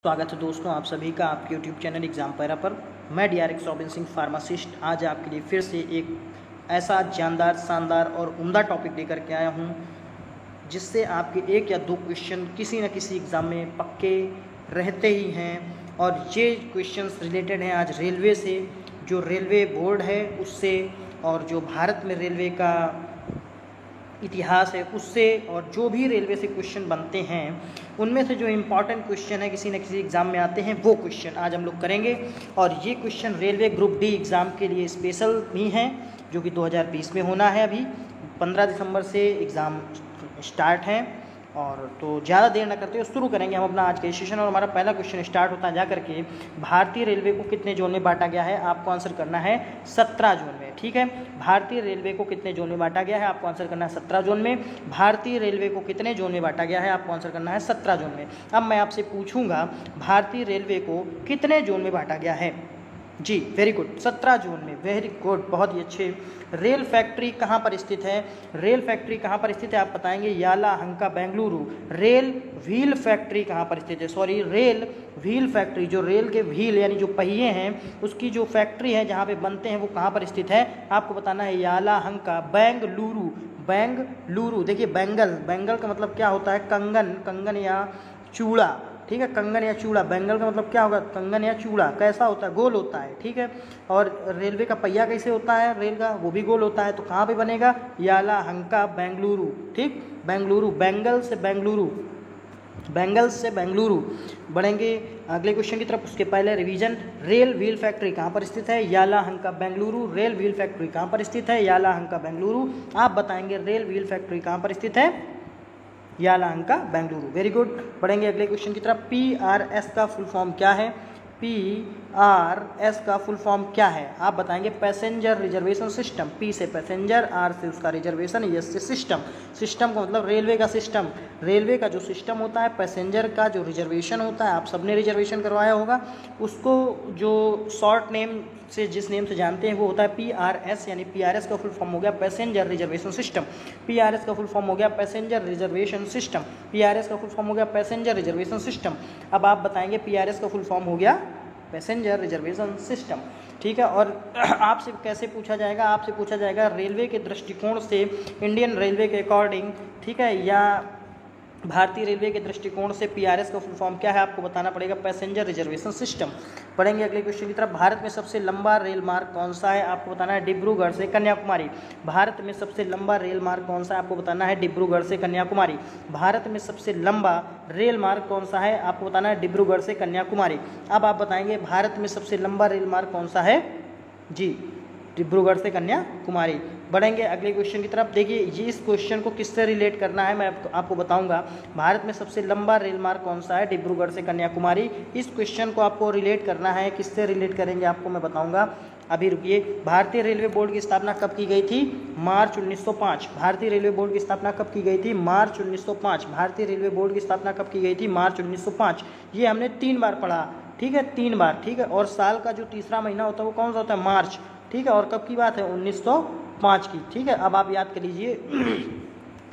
स्वागत है दोस्तों आप सभी का आपके यूट्यूब चैनल एग्जाम पैरा पर। मैं डीआरएक्स रॉबिन सिंह फार्मासिस्ट आज आपके लिए फिर से एक ऐसा जानदार शानदार और उम्दा टॉपिक लेकर के आया हूं जिससे आपके एक या दो क्वेश्चन किसी न किसी एग्ज़ाम में पक्के रहते ही हैं। और ये क्वेश्चंस रिलेटेड हैं आज रेलवे से, जो रेलवे बोर्ड है उससे, और जो भारत में रेलवे का इतिहास है उससे, और जो भी रेलवे से क्वेश्चन बनते हैं उनमें से जो इम्पॉर्टेंट क्वेश्चन है किसी न किसी एग्ज़ाम में आते हैं वो क्वेश्चन आज हम लोग करेंगे। और ये question railway group D exam के लिए स्पेशल भी हैं जो कि 2020 में होना है। अभी 15 दिसंबर से एग्ज़ाम स्टार्ट है और तो ज़्यादा देर न करते हुए शुरू करेंगे हम अपना आज का सेशन। और हमारा पहला क्वेश्चन स्टार्ट होता है जा करके, भारतीय रेलवे को कितने जोन में बांटा गया है? आपको आंसर करना है 17 जोन में। ठीक है, भारतीय रेलवे को कितने जोन में बांटा गया है? आपको आंसर करना है 17 जोन में। भारतीय रेलवे को कितने जोन में बांटा गया है? आपको आंसर करना है 17 जोन में। अब मैं आपसे पूछूंगा भारतीय रेलवे को कितने जोन में बांटा गया है? जी वेरी गुड, 17 जोन में। वेरी गुड, बहुत ही अच्छे। रेल फैक्ट्री कहाँ पर स्थित है? रेल फैक्ट्री कहाँ पर स्थित है आप बताएंगे? यालाहंका बेंगलुरु। रेल व्हील फैक्ट्री कहाँ पर स्थित है? सॉरी, रेल व्हील फैक्ट्री, जो रेल के व्हील यानी जो पहिए हैं उसकी जो फैक्ट्री है जहाँ पे बनते हैं वो कहाँ पर स्थित है? आपको बताना है यालाहंका बेंगलुरु। बेंगलुरु। देखिए बेंगल, बेंगल का मतलब क्या होता है? कंगन, कंगन या चूड़ा। ठीक है, कंगन या चूड़ा। बेंगल का मतलब क्या होगा? कंगन या चूड़ा। कैसा होता है? गोल होता है। ठीक है, और रेलवे का पहिया कैसे होता है रेल का? वो भी गोल होता है। तो कहाँ पे बनेगा? यालाहंका बेंगलुरु। ठीक, बेंगलुरु, बेंगल से बेंगलुरु, बेंगल से बेंगलुरु। बढ़ेंगे अगले क्वेश्चन की तरफ, उसके पहले रिवीजन। रेल व्हील फैक्ट्री कहाँ पर स्थित है? Yelahanka Bengaluru. Rail wheel factory कहाँ पर स्थित है? यालाहंका बेंगलुरु। आप बताएंगे रेल व्हील फैक्ट्री कहाँ पर स्थित है? यालाहंका बेंगलुरु। Very good. बढ़ेंगे अगले क्वेश्चन की तरफ। PRS का फुल फॉर्म क्या है? PRS का फुल फॉर्म क्या है? आप बताएंगे पैसेंजर रिजर्वेशन सिस्टम। P से पैसेंजर, R से उसका रिजर्वेशन, S से सिस्टम। सिस्टम का मतलब रेलवे का सिस्टम। रेलवे का जो सिस्टम होता है, पैसेंजर का जो रिजर्वेशन होता है, आप सबने रिजर्वेशन करवाया होगा, उसको जो शॉर्ट नेम से जिस नेम से जानते हैं वो होता है PRS। यानी PRS का फुल फॉर्म हो गया पैसेंजर रिजर्वेशन सिस्टम। PRS का फुल फॉर्म हो गया पैसेंजर रिजर्वेशन सिस्टम। PRS का फुल फॉर्म हो गया पैसेंजर रिजर्वेशन सिस्टम। अब आप बताएंगे PRS का फुल फॉर्म हो गया पैसेंजर रिजर्वेशन सिस्टम। ठीक है, और आपसे कैसे पूछा जाएगा? आपसे पूछा जाएगा रेलवे के दृष्टिकोण से, इंडियन रेलवे के अकॉर्डिंग, ठीक है, या भारतीय रेलवे के दृष्टिकोण से PRS का फुल फॉर्म क्या है? आपको बताना पड़ेगा पैसेंजर रिजर्वेशन सिस्टम। पढ़ेंगे अगले क्वेश्चन की तरफ। भारत में सबसे लंबा रेल मार्ग कौन सा है? आपको बताना है डिब्रूगढ़ से कन्याकुमारी। भारत में सबसे लंबा रेल मार्ग कौन सा है? आपको बताना है डिब्रूगढ़ से कन्याकुमारी। भारत में सबसे लंबा रेल मार्ग कौन सा है? आपको बताना है डिब्रूगढ़ से कन्याकुमारी। अब आप बताएंगे भारत में सबसे लंबा रेल मार्ग कौन सा है? जी, डिब्रूगढ़ से कन्याकुमारी। बढ़ेंगे अगले क्वेश्चन की तरफ। देखिए ये इस क्वेश्चन को किससे रिलेट करना है मैं आपको बताऊंगा। भारत में सबसे लंबा रेल मार्ग कौन सा है? डिब्रूगढ़ से कन्याकुमारी। इस क्वेश्चन को आपको रिलेट करना है, किससे रिलेट करेंगे आपको मैं बताऊंगा। अभी रुकिए। भारतीय रेलवे बोर्ड की स्थापना कब की गई थी? मार्च 1905। भारतीय रेलवे बोर्ड की स्थापना कब की गई थी? मार्च 1905। भारतीय रेलवे बोर्ड की स्थापना कब की गई थी? मार्च 1905। ये हमने 3 बार पढ़ा। ठीक है, 3 बार। ठीक है, और साल का जो तीसरा महीना होता है वो कौन सा होता है? मार्च। ठीक है, और कब की बात है? 1905 की। ठीक है, अब आप याद कर लीजिए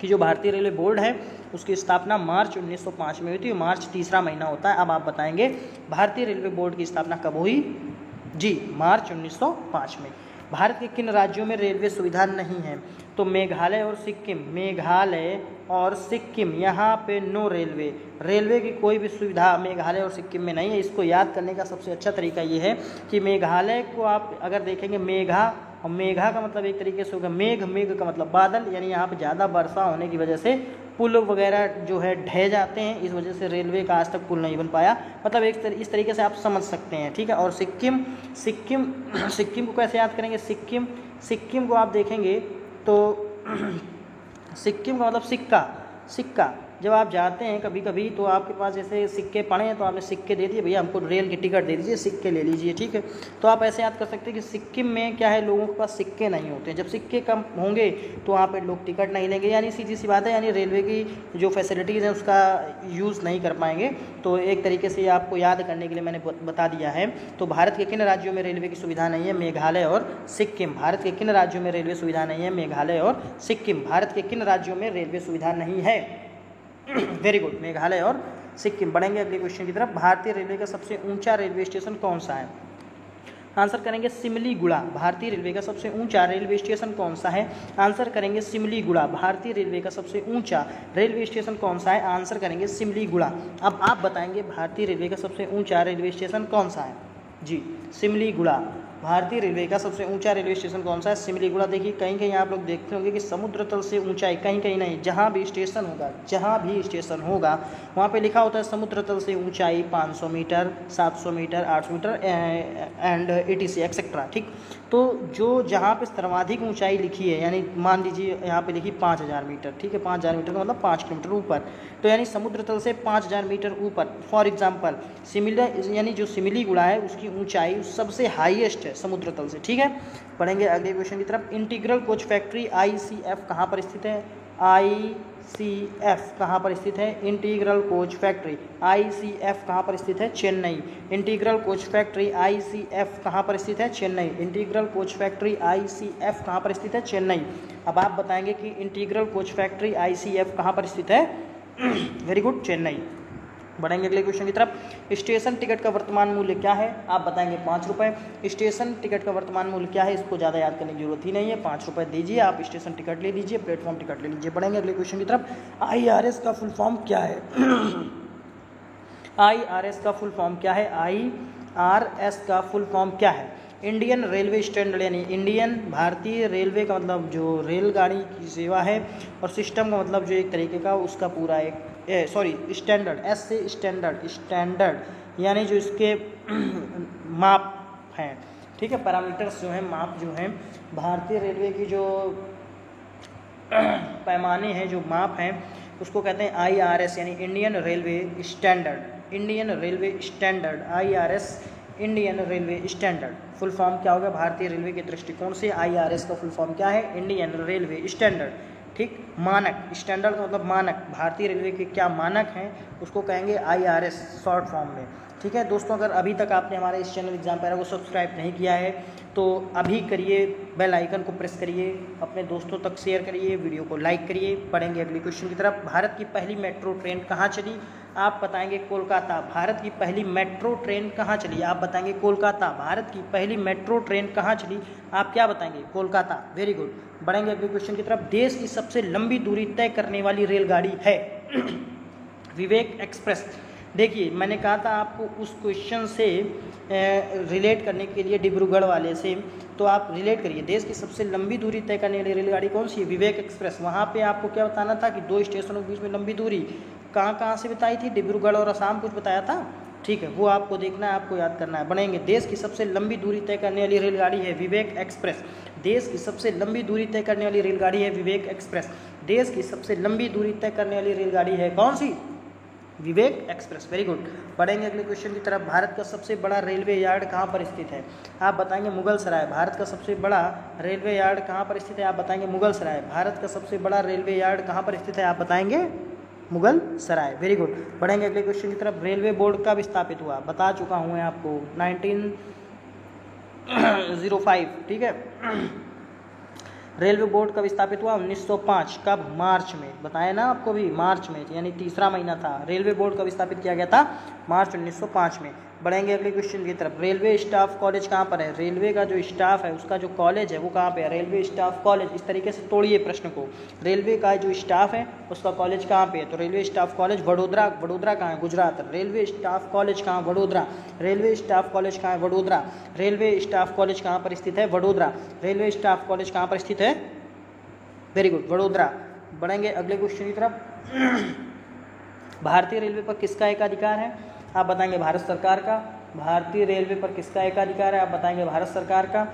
कि जो भारतीय रेलवे बोर्ड है उसकी स्थापना मार्च 1905 में हुई थी। मार्च तीसरा महीना होता है। अब आप बताएंगे भारतीय रेलवे बोर्ड की स्थापना कब हुई? जी, मार्च 1905 में। भारत के किन राज्यों में रेलवे सुविधा नहीं है? तो मेघालय और सिक्किम। मेघालय और सिक्किम, यहाँ पे नो रेलवे। रेलवे की कोई भी सुविधा मेघालय और सिक्किम में नहीं है। इसको याद करने का सबसे अच्छा तरीका ये है कि मेघालय को आप अगर देखेंगे, मेघा, और मेघा का मतलब एक तरीके से होगा मेघ, मेघ का मतलब बादल, यानी यहाँ पे ज़्यादा वर्षा होने की वजह से पुल वगैरह जो है ढह जाते हैं, इस वजह से रेलवे का आज तक पुल नहीं बन पाया। मतलब इस तरीके से आप समझ सकते हैं। ठीक है, और सिक्किम, सिक्किम सिक्किम को कैसे याद करेंगे? सिक्किम, सिक्किम को आप देखेंगे तो सिक्किम का मतलब सिक्का। सिक्का जब आप जाते हैं कभी कभी तो आपके पास जैसे सिक्के पड़े हैं तो आपने सिक्के दे दिए, भैया हमको रेल की टिकट दे दीजिए, सिक्के ले लीजिए। ठीक है, तो आप ऐसे याद कर सकते हैं कि सिक्किम में क्या है, लोगों के पास सिक्के नहीं होते। जब सिक्के कम होंगे तो वहाँ पे लोग टिकट नहीं लेंगे, यानी सीधी सी बात है, यानी रेलवे की जो फैसिलिटीज़ हैं उसका यूज़ नहीं कर पाएंगे। तो एक तरीके से आपको याद करने के लिए मैंने बता दिया है। तो भारत के किन राज्यों में रेलवे की सुविधा नहीं है? मेघालय और सिक्किम। भारत के किन राज्यों में रेलवे सुविधा नहीं है? मेघालय और सिक्किम। भारत के किन राज्यों में रेलवे सुविधा नहीं है? वेरी गुड, मेघालय और सिक्किम। बढ़ेंगे अगले क्वेश्चन की तरफ। भारतीय रेलवे का सबसे ऊंचा रेलवे स्टेशन कौन सा है? आंसर करेंगे सिमलीगुड़ा। भारतीय रेलवे का सबसे ऊंचा रेलवे स्टेशन कौन सा है? आंसर करेंगे सिमलीगुड़ा। भारतीय रेलवे का सबसे ऊंचा रेलवे स्टेशन कौन सा है? आंसर करेंगे सिमलीगुड़ा। अब आप बताएंगे भारतीय रेलवे का सबसे ऊंचा रेलवे स्टेशन कौन सा है? जी, सिमलीगुड़ा। भारतीय रेलवे का सबसे ऊंचा रेलवे स्टेशन कौन सा है? सिमलीगुड़ा। देखिए कहीं कहीं आप लोग देखते होंगे कि समुद्र तल से ऊंचाई, कहीं कहीं नहीं, जहाँ भी स्टेशन होगा वहाँ पे लिखा होता है समुद्र तल से ऊंचाई 500 metre, 700 metre, 800 metre and etc etcetera. ठीक, तो जो जहाँ पे सर्वाधिक ऊंचाई लिखी है, यानी मान लीजिए यहाँ पे लिखी 5000 मीटर, ठीक है, 5000 मीटर का मतलब 5 किलोमीटर ऊपर, तो यानी समुद्र तल से 5000 मीटर ऊपर। फॉर एग्जांपल यानी जो सिमलीगुड़ा है उसकी ऊंचाई सबसे हाईएस्ट है समुद्र तल से। ठीक है, पढ़ेंगे अगले क्वेश्चन की तरफ। इंटीग्रल कोच फैक्ट्री ICF कहाँ पर स्थित है? ICF कहाँ पर स्थित है? इंटीग्रल कोच फैक्ट्री ICF कहाँ पर स्थित है? Chennai. Integral coach factory ICF कहाँ पर स्थित है? Chennai. Integral coach factory ICF कहाँ पर स्थित है? चेन्नई। अब आप बताएंगे कि इंटीग्रल कोच फैक्ट्री ICF कहाँ पर स्थित है? Very good, Chennai. बढ़ेंगे अगले क्वेश्चन की तरफ। स्टेशन टिकट का वर्तमान मूल्य क्या है? आप बताएंगे 5 रुपये। स्टेशन टिकट का वर्तमान मूल्य क्या है? इसको ज़्यादा याद करने की जरूरत ही नहीं है, 5 रुपये दीजिए, आप स्टेशन टिकट ले लीजिए, प्लेटफॉर्म टिकट ले लीजिए। बढ़ेंगे अगले क्वेश्चन की तरफ। IRS का फुल फॉर्म क्या है? IRS का फुल फॉर्म क्या है? IRS का फुल फॉर्म क्या है? इंडियन रेलवे स्टैंडर्ड, यानी इंडियन, भारतीय रेलवे का मतलब जो रेलगाड़ी की सेवा है, और सिस्टम का मतलब जो एक तरीके का उसका पूरा एक स्टैंडर्ड, S से स्टैंडर्ड यानी जो इसके माप हैं, ठीक है, पैरामीटर्स जो हैं, माप जो हैं, भारतीय रेलवे की जो पैमाने हैं, जो माप हैं, उसको कहते हैं IRS, यानी Indian railway standard. Indian railway standard IRS, Indian railway standard. Full form क्या होगा भारतीय रेलवे के दृष्टिकोण से? IRS का फुल फॉर्म क्या है? Indian railway standard. ठीक, मानक, स्टैंडर्ड का मतलब मानक, भारतीय रेलवे के क्या मानक हैं उसको कहेंगे IRS शॉर्ट फॉर्म में। ठीक है दोस्तों, अगर अभी तक आपने हमारे इस चैनल एग्जाम पैरा को सब्सक्राइब नहीं किया है तो अभी करिए, बेल आइकन को प्रेस करिए, अपने दोस्तों तक शेयर करिए, वीडियो को लाइक करिए। पढ़ेंगे अगले क्वेश्चन की तरफ। भारत की पहली मेट्रो ट्रेन कहाँ चली? आप बताएंगे कोलकाता। भारत की पहली मेट्रो ट्रेन कहाँ चली? आप बताएंगे कोलकाता। भारत की पहली मेट्रो ट्रेन कहाँ चली? आप क्या बताएंगे? कोलकाता। Very good. बढ़ेंगे अगले क्वेश्चन की तरफ। देश की सबसे लंबी दूरी तय करने वाली रेलगाड़ी है विवेक एक्सप्रेस। देखिए मैंने कहा था आपको उस क्वेश्चन से रिलेट करने के लिए, डिब्रूगढ़ वाले से, तो आप रिलेट करिए। देश की सबसे लंबी दूरी तय करने वाली रेलगाड़ी कौन सी है? विवेक एक्सप्रेस। वहाँ पे आपको क्या बताना था कि 2 स्टेशनों के बीच में लंबी दूरी कहाँ से बताई थी? डिब्रूगढ़ और असम कुछ बताया था, ठीक है, वो आपको देखना है, आपको याद करना है। बढ़ेंगे। देश की सबसे लंबी दूरी तय करने वाली रेलगाड़ी है विवेक एक्सप्रेस। देश की सबसे लंबी दूरी तय करने वाली रेलगाड़ी है विवेक एक्सप्रेस। देश की सबसे लंबी दूरी तय करने वाली रेलगाड़ी है कौन सी? विवेक एक्सप्रेस। Very good. बढ़ेंगे अगले क्वेश्चन की तरफ। भारत का सबसे बड़ा रेलवे यार्ड कहाँ पर स्थित है? आप बताएंगे मुगल सराय। भारत का सबसे बड़ा रेलवे यार्ड कहाँ पर स्थित है? आप बताएंगे मुगल सराय। भारत का सबसे बड़ा रेलवे यार्ड कहाँ पर स्थित है? आप बताएंगे मुगल सराय। Very good. बढ़ेंगे अगले क्वेश्चन की तरफ। रेलवे बोर्ड कब स्थापित हुआ? बता चुका हूँ मैं आपको, 1905। ठीक है, रेलवे बोर्ड कब स्थापित हुआ? 1905। कब? मार्च में। बताया ना आपको भी, मार्च में, यानी तीसरा महीना था। रेलवे बोर्ड कब स्थापित किया गया था? मार्च 1905 में। बढ़ेंगे अगले क्वेश्चन की तरफ। रेलवे स्टाफ कॉलेज कहाँ पर है? रेलवे का जो स्टाफ है उसका जो कॉलेज है वो कहाँ पे है? Railway staff college. इस तरीके से तोड़िए प्रश्न को। रेलवे का जो स्टाफ है उसका कॉलेज कहाँ पे है? तो railway staff college Vadodara. Vadodara कहाँ है? गुजरात। रेलवे स्टाफ कॉलेज कहाँ? वडोदरा। रेलवे स्टाफ कॉलेज कहाँ है? वडोदरा। रेलवे स्टाफ कॉलेज कहाँ पर स्थित है? वडोदरा। रेलवे स्टाफ कॉलेज कहाँ पर स्थित है? Very good, Vadodara. बढ़ेंगे अगले क्वेश्चन की तरफ। भारतीय रेलवे पर किसका एकाधिकार है? आप बताएंगे भारत सरकार का। भारतीय रेलवे पर किसका एकाधिकार है? आप बताएंगे भारत सरकार का।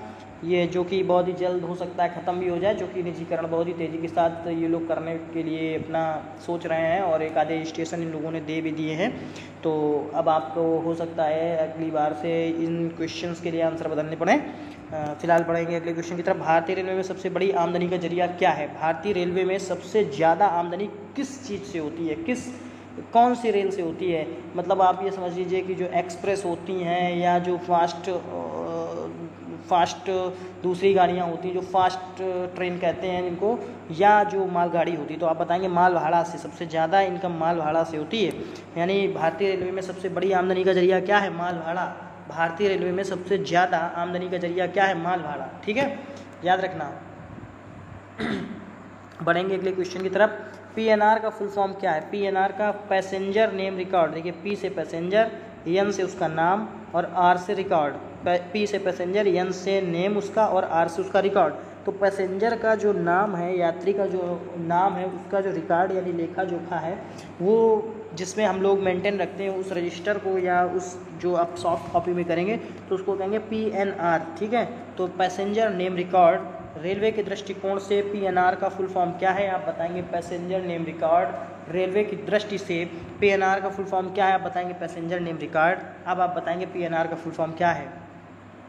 ये जो कि बहुत ही जल्द हो सकता है ख़त्म भी हो जाए, जो कि निजीकरण बहुत ही तेज़ी के साथ ये लोग करने के लिए अपना सोच रहे हैं, और एक आधे स्टेशन इन लोगों ने दे भी दिए हैं। तो अब आपको हो सकता है अगली बार से इन क्वेश्चंस के लिए आंसर बदलने पड़े। फिलहाल बढ़ेंगे अगले क्वेश्चन की तरफ। भारतीय रेलवे में सबसे बड़ी आमदनी का जरिया क्या है? भारतीय रेलवे में सबसे ज़्यादा आमदनी किस चीज़ से होती है? कौन सी रेल से होती है? मतलब आप ये समझ लीजिए कि जो एक्सप्रेस होती हैं या जो फास्ट दूसरी गाड़ियाँ होती हैं जो फास्ट ट्रेन कहते हैं इनको, या जो मालगाड़ी होती है। तो आप बताएंगे माल भाड़ा से, सबसे ज़्यादा इनकम माल भाड़ा से होती है। यानी भारतीय रेलवे में सबसे बड़ी आमदनी का जरिया क्या है? माल भाड़ा। भारतीय रेलवे में सबसे ज़्यादा आमदनी का जरिया क्या है? माल भाड़ा। ठीक है, याद रखना। बढ़ेंगे अगले क्वेश्चन की तरफ। PNR का फुल फॉर्म क्या है? PNR का पैसेंजर नेम रिकॉर्ड। देखिए, P से पैसेंजर, N से उसका नाम और R से रिकॉर्ड। P से पैसेंजर, N से नेम उसका और R से उसका रिकॉर्ड। तो पैसेंजर का जो नाम है, यात्री का जो नाम है, उसका जो रिकॉर्ड यानी लेखा जोखा है, वो जिसमें हम लोग मेंटेन रखते हैं उस रजिस्टर को, या उस जो आप सॉफ्ट कॉपी में करेंगे तो उसको कहेंगे PNR। ठीक है, तो पैसेंजर नेम रिकॉर्ड। रेलवे के दृष्टिकोण से PNR का फुल फॉर्म क्या है? आप बताएंगे पैसेंजर नेम रिकॉर्ड। रेलवे की दृष्टि से PNR का फुल फॉर्म क्या है? आप बताएंगे पैसेंजर नेम रिकॉर्ड। अब आप बताएंगे PNR का फुल फॉर्म क्या है?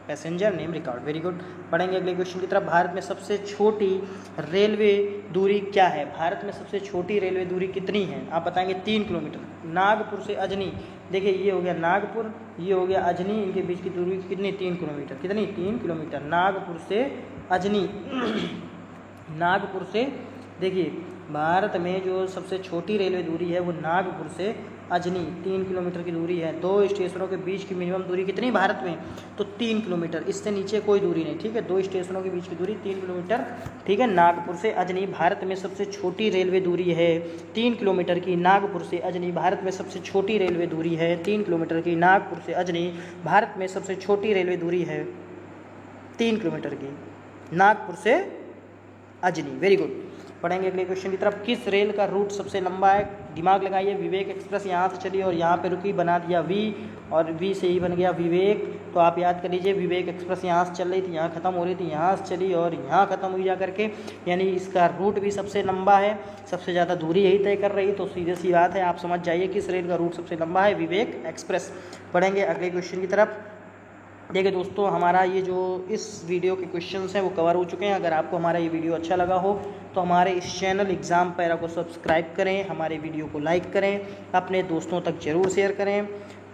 Passenger name record. Very good. पढ़ेंगे अगले क्वेश्चन की तरफ। भारत में सबसे छोटी रेलवे दूरी क्या है? भारत में सबसे छोटी रेलवे दूरी कितनी है? आप बताएंगे 3 किलोमीटर। नागपुर से अजनी, देखिए ये हो गया नागपुर, ये हो गया अजनी, इनके बीच की दूरी कितनी? 3 किलोमीटर। कितनी? 3 किलोमीटर। नागपुर से अजनी। नागपुर से, देखिए भारत में जो सबसे छोटी रेलवे दूरी है वो नागपुर से अजनी 3 किलोमीटर की दूरी है। 2 स्टेशनों के बीच की मिनिमम दूरी कितनी भारत में? तो 3 किलोमीटर, इससे नीचे कोई दूरी नहीं। ठीक है, 2 स्टेशनों के बीच की दूरी 3 किलोमीटर। ठीक है, नागपुर से अजनी भारत में सबसे छोटी रेलवे दूरी है 3 किलोमीटर की। नागपुर से अजनी भारत में सबसे छोटी रेलवे दूरी है 3 किलोमीटर की। नागपुर से अजनी भारत में सबसे छोटी रेलवे दूरी है 3 किलोमीटर की। नागपुर से अजनी। Very good. पढ़ेंगे अगले क्वेश्चन की तरफ। किस रेल का रूट सबसे लंबा है? दिमाग लगाइए। विवेक एक्सप्रेस यहाँ से चली और यहाँ पे रुकी, बना दिया वी, और वी से ही बन गया विवेक। तो आप याद कर लीजिए, विवेक एक्सप्रेस यहाँ से चल रही थी, यहाँ ख़त्म हो रही थी, यहाँ से चली और यहाँ ख़त्म हुई जा करके, यानी इसका रूट भी सबसे लंबा है, सबसे ज़्यादा दूरी यही तय कर रही। तो सीधी सी बात है, आप समझ जाइए किस रेल का रूट सबसे लंबा है? विवेक एक्सप्रेस। पढ़ेंगे अगले क्वेश्चन की तरफ। देखिए दोस्तों, हमारा ये जो इस वीडियो के क्वेश्चंस हैं वो कवर हो चुके हैं। अगर आपको हमारा ये वीडियो अच्छा लगा हो तो हमारे इस चैनल एग्ज़ाम पैरा को सब्सक्राइब करें, हमारे वीडियो को लाइक करें, अपने दोस्तों तक ज़रूर शेयर करें।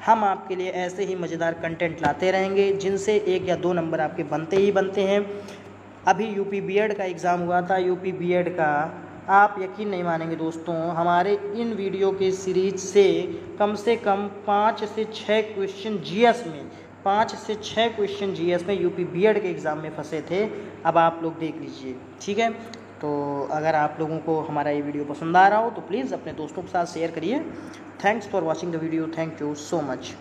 हम आपके लिए ऐसे ही मज़ेदार कंटेंट लाते रहेंगे जिनसे 1 या 2 नंबर आपके बनते ही बनते हैं। अभी यूपी बीएड का एग्ज़ाम हुआ था, यूपी बीएड का, आप यकीन नहीं मानेंगे दोस्तों, हमारे इन वीडियो के सीरीज से कम 5 से 6 क्वेश्चन जीएस में, 5 से 6 क्वेश्चन जीएस में यूपी बीएड के एग्ज़ाम में फंसे थे। अब आप लोग देख लीजिए। ठीक है, तो अगर आप लोगों को हमारा ये वीडियो पसंद आ रहा हो तो प्लीज़ अपने दोस्तों के साथ शेयर करिए। Thanks for watching the video. Thank you so much.